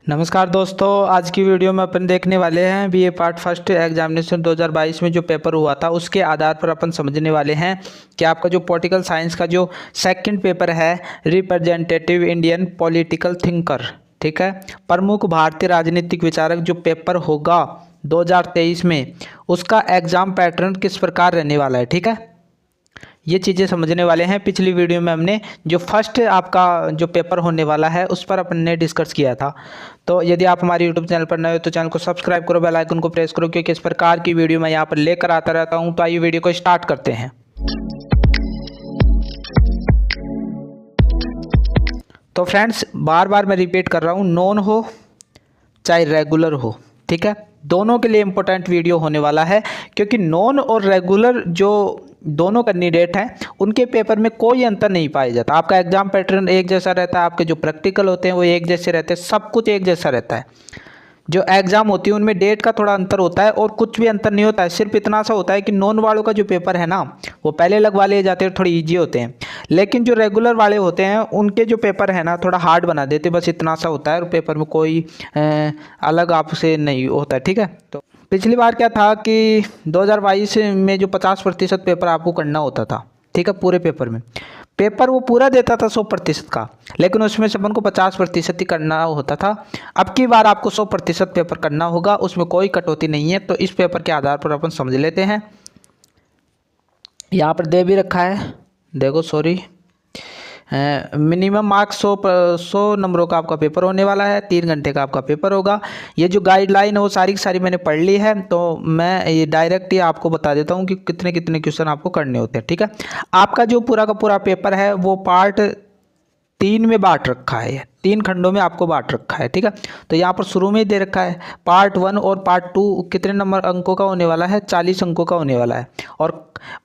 नमस्कार दोस्तों, आज की वीडियो में अपन देखने वाले हैं बीए पार्ट फर्स्ट एग्जामिनेशन 2022 में जो पेपर हुआ था उसके आधार पर अपन समझने वाले हैं कि आपका जो पॉलिटिकल साइंस का जो सेकंड पेपर है रिप्रेजेंटेटिव इंडियन पॉलिटिकल थिंकर, ठीक है, प्रमुख भारतीय राजनीतिक विचारक जो पेपर होगा 2023 में उसका एग्ज़ाम पैटर्न किस प्रकार रहने वाला है। ठीक है, ये चीज़ें समझने वाले हैं। पिछली वीडियो में हमने जो फर्स्ट आपका जो पेपर होने वाला है उस पर अपन ने डिस्कस किया था। तो यदि आप हमारे यूट्यूब चैनल पर नए हो तो चैनल को सब्सक्राइब करो, बेल आइकन को प्रेस करो, क्योंकि इस प्रकार की वीडियो मैं यहाँ पर लेकर आता रहता हूँ। तो आइए वीडियो को स्टार्ट करते हैं। तो फ्रेंड्स, बार बार मैं रिपीट कर रहा हूँ, नॉन हो चाहे रेगुलर हो, ठीक है, दोनों के लिए इम्पोर्टेंट वीडियो होने वाला है, क्योंकि नॉन और रेगुलर जो दोनों कैंडिडेट हैं उनके पेपर में कोई अंतर नहीं पाया जाता। आपका एग्जाम पैटर्न एक जैसा रहता है, आपके जो प्रैक्टिकल होते हैं वो एक जैसे रहते हैं, सब कुछ एक जैसा रहता है। जो एग्ज़ाम होती है उनमें डेट का थोड़ा अंतर होता है और कुछ भी अंतर नहीं होता है। सिर्फ इतना सा होता है कि नॉन वालों का जो पेपर है ना वो पहले लगवा लिए जाते हैं, थोड़े ईजी होते हैं, लेकिन जो रेगुलर वाले होते हैं उनके जो पेपर है ना थोड़ा हार्ड बना देते हैं। बस इतना सा होता है और पेपर में कोई अलग आपसे नहीं होता है। ठीक है, तो पिछली बार क्या था कि 2022 में जो 50% पेपर आपको करना होता था, ठीक है, पूरे पेपर में पेपर वो पूरा देता था 100% का, लेकिन उसमें से अपन को 50% ही करना होता था। अब की बार आपको 100% पेपर करना होगा, उसमें कोई कटौती नहीं है। तो इस पेपर के आधार पर अपन समझ लेते हैं। यहाँ पर दे भी रखा है, देखो, सॉरी, मिनिमम मार्क्स 100 नंबरों का आपका पेपर होने वाला है, 3 घंटे का आपका पेपर होगा। ये जो गाइडलाइन है वो सारी की सारी मैंने पढ़ ली है, तो मैं ये डायरेक्ट ही आपको बता देता हूँ कि कितने कितने क्वेश्चन आपको करने होते हैं। ठीक है, आपका जो पूरा का पूरा पेपर है वो पार्ट 3 में बांट रखा है, 3 खंडों में आपको बांट रखा है। ठीक है, तो यहाँ पर शुरू में ही दे रखा है पार्ट 1 और पार्ट 2 कितने नंबर अंकों का होने वाला है, 40 अंकों का होने वाला है, और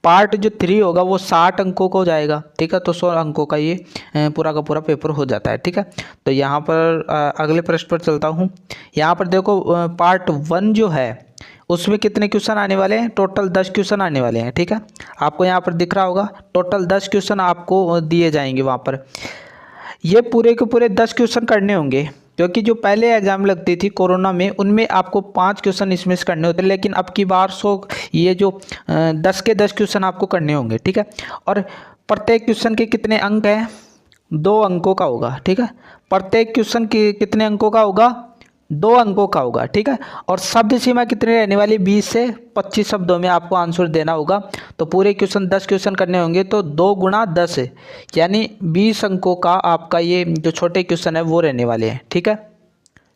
पार्ट जो 3 होगा वो 60 अंकों का हो जाएगा। ठीक है, तो 100 अंकों का ये पूरा का पूरा पेपर हो जाता है। ठीक है, तो यहाँ पर अगले प्रश्न पर चलता हूँ। यहाँ पर देखो, पार्ट 1 जो है उसमें कितने क्वेश्चन आने वाले हैं, टोटल 10 क्वेश्चन आने वाले हैं। ठीक है, आपको यहाँ पर दिख रहा होगा टोटल 10 क्वेश्चन आपको दिए जाएंगे। वहाँ पर ये पूरे के पूरे 10 क्वेश्चन करने होंगे, क्योंकि जो पहले एग्जाम लगती थी कोरोना में उनमें आपको 5 क्वेश्चन इसमें से करने होते, लेकिन अब की बार ये जो 10 के 10 क्वेश्चन आपको करने होंगे। ठीक है, और प्रत्येक क्वेश्चन के कितने अंक हैं, 2 अंकों का होगा। ठीक है, प्रत्येक क्वेश्चन के कितने अंकों का होगा, 2 अंकों का होगा। ठीक है, और शब्द सीमा कितनी रहने वाली, 20 से 25 शब्दों में आपको आंसर देना होगा। तो पूरे क्वेश्चन 10 क्वेश्चन करने होंगे, तो 2 गुणा 10 यानी 20 अंकों का आपका ये जो छोटे क्वेश्चन है वो रहने वाले हैं। ठीक है,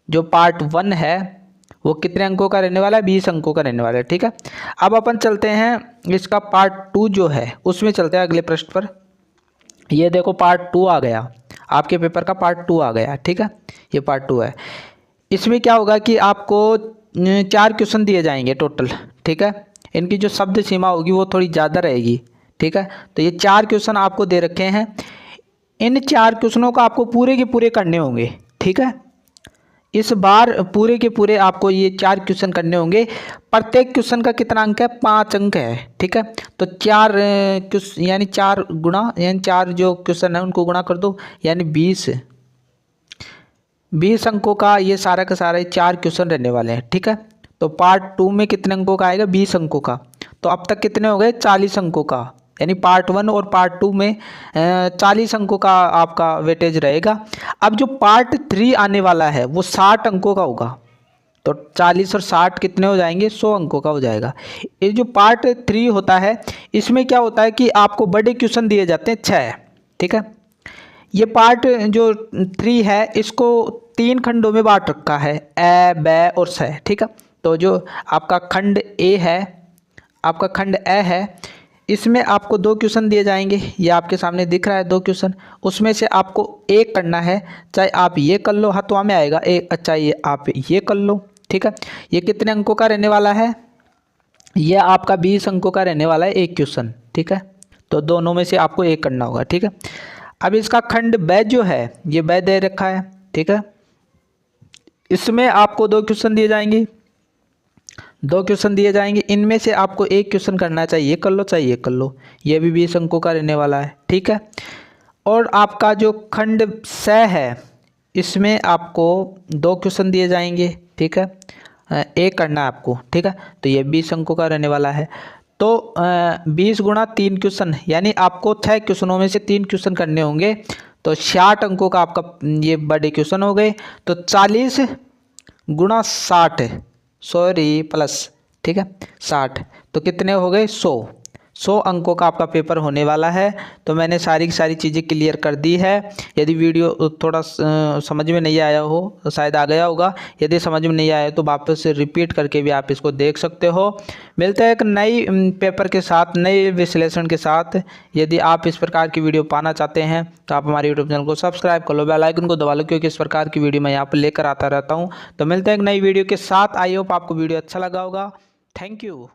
जो पार्ट 1 है वो कितने अंकों का रहने वाला है, 20 अंकों का रहने वाला है। ठीक है, अब अपन चलते हैं इसका पार्ट 2 जो है उसमें चलते हैं अगले प्रश्न पर। ये देखो पार्ट 2 आ गया, आपके पेपर का पार्ट 2 आ गया। ठीक है, ये पार्ट 2 है। इसमें क्या होगा कि आपको 4 क्वेश्चन दिए जाएंगे टोटल। ठीक है, इनकी जो शब्द सीमा होगी वो थोड़ी ज़्यादा रहेगी। ठीक है, तो ये 4 क्वेश्चन आपको दे रखे हैं, इन 4 क्वेश्चनों को आपको पूरे के पूरे करने होंगे। ठीक है, इस बार पूरे के पूरे आपको ये 4 क्वेश्चन करने होंगे। प्रत्येक क्वेश्चन का कितना अंक है, 5 अंक है। ठीक है, तो 4 क्वेश्चन यानी 4 गुणा, यानी 4 जो क्वेश्चन है उनको गुणा कर दो, यानी 20 अंकों का ये सारा का सारा 4 क्वेश्चन रहने वाले हैं। ठीक है, तो पार्ट 2 में कितने अंकों का आएगा, 20 अंकों का। तो अब तक कितने हो गए, 40 अंकों का, यानी पार्ट 1 और पार्ट 2 में 40 अंकों का आपका वेटेज रहेगा। अब जो पार्ट 3 आने वाला है वो 60 अंकों का होगा, तो 40 और 60 कितने हो जाएंगे, 100 अंकों का हो जाएगा। ये जो पार्ट 3 होता है इसमें क्या होता है कि आपको बड़े क्वेश्चन दिए जाते हैं 6। ठीक है, ये पार्ट जो 3 है इसको 3 खंडों में बांट रखा है, ए, ब और स। ठीक है, तो जो आपका खंड ए है, आपका खंड ए है, इसमें आपको 2 क्वेश्चन दिए जाएंगे। ये आपके सामने दिख रहा है 2 क्वेश्चन, उसमें से आपको एक करना है, चाहे आप ये कर लो, हथवा में आएगा एक, अच्छा ये आप ये कर लो। ठीक है, ये कितने अंकों का रहने वाला है, ये आपका 20 अंकों का रहने वाला है एक क्वेश्चन। ठीक है, तो दोनों में से आपको एक करना होगा। ठीक है, अब इसका खंड ब जो है ये ब दे रखा है। ठीक है, इसमें आपको 2 क्वेश्चन दिए जाएंगे, 2 क्वेश्चन दिए जाएंगे, इनमें से आपको एक क्वेश्चन करना, चाहिए ये कर लो चाहिए ये कर लो, ये भी 20 अंकों का रहने वाला है। ठीक है, और आपका जो खंड स है इसमें आपको 2 क्वेश्चन दिए जाएंगे, ठीक है, एक करना है आपको, ठीक है। तो ये 20 अंकों का रहने वाला है। तो 20 गुणा 3 क्वेश्चन, यानी आपको 6 क्वेश्चनों में से 3 क्वेश्चन करने होंगे। तो 60 अंकों का आपका ये बड़े क्वेश्चन हो गए। तो 40 गुणा 60, सॉरी प्लस, ठीक है, 60, तो कितने हो गए 100 अंकों का आपका पेपर होने वाला है। तो मैंने सारी की सारी चीज़ें क्लियर कर दी है। यदि वीडियो थोड़ा समझ में नहीं आया हो तो शायद आ गया होगा, यदि समझ में नहीं आया तो वापस से रिपीट करके भी आप इसको देख सकते हो। मिलते हैं एक नई पेपर के साथ, नए विश्लेषण के साथ। यदि आप इस प्रकार की वीडियो पाना चाहते हैं तो आप हमारे यूट्यूब चैनल को सब्सक्राइब कर लो, बेल आइकन को दबा लो, क्योंकि इस प्रकार की वीडियो मैं यहाँ पर लेकर आता रहता हूँ। तो मिलते हैं एक नई वीडियो के साथ। आई होप आपको वीडियो अच्छा लगा होगा। Thank you.